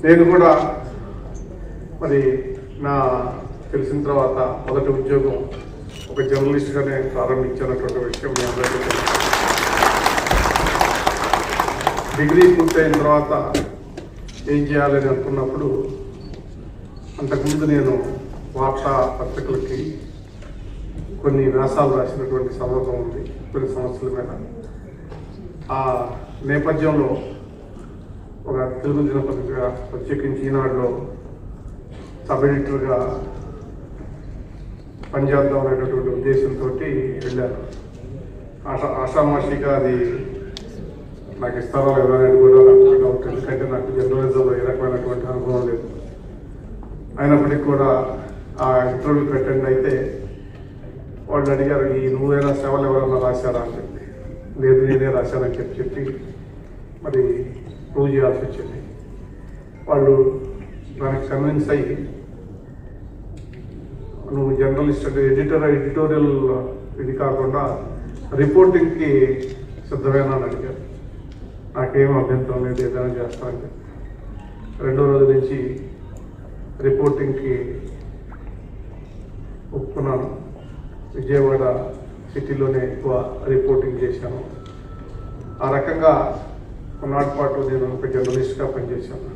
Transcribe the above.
నేను కూడా మరి నా తెలిసిన తర్వాత మొదటి ఉద్యోగం ఒక జర్నలిస్ట్గానే ప్రారంభించినటువంటి విషయం మీ అందరికీ తెలుసు. డిగ్రీ పూర్తయిన తర్వాత ఏం చేయాలని అనుకున్నప్పుడు అంతకుముందు నేను వార్తా పత్రికలకి కొన్ని వ్యాసాలు రాసినటువంటి సందర్భం ఉంది కొన్ని సమస్యల మీద. ఆ నేపథ్యంలో ఒక తెలుగు దినపత్రిక ప్రత్యేకించి ఈనాడులో సబ్ ఎడిటర్గా పనిచేద్దాం అనేటటువంటి ఉద్దేశంతో వెళ్ళాను. ఆషామాషిగా అది నాకు ఇస్తారో లేదా అనేది కూడా నాకు డౌట్, ఎందుకంటే నాకు జర్నలిజంలో ఏ రకమైనటువంటి అనుభవం లేదు. అయినప్పటికీ కూడా ఆ ఇంటర్వ్యూకి అటెండ్ అయితే వాళ్ళు అడిగారు, ఈ 100 సేవలు ఎవరన్నా రాశారా అని చెప్పి. లేదు, నేనే రాశానని చెప్పి మరి ప్రూవ్ చేయాల్సి వచ్చింది. వాళ్ళు దానికి కన్విన్స్ అయ్యి, నువ్వు జర్నలిస్ట్ అంటే ఎడిటోరియల్ ఇది కాకుండా రిపోర్టింగ్కి సిద్ధమేనా అని అడిగారు. నాకేం అభ్యంతరం లేదు, ఏదైనా చేస్తానని చెప్పి 2వ రోజు నుంచి రిపోర్టింగ్కి ఒప్పుకున్నాను. విజయవాడ సిటీలోనే ఎక్కువ రిపోర్టింగ్ చేశాను. ఆ రకంగా కొన్నాటి పాటు నేను ఒక జర్నలిస్ట్గా పనిచేశాను.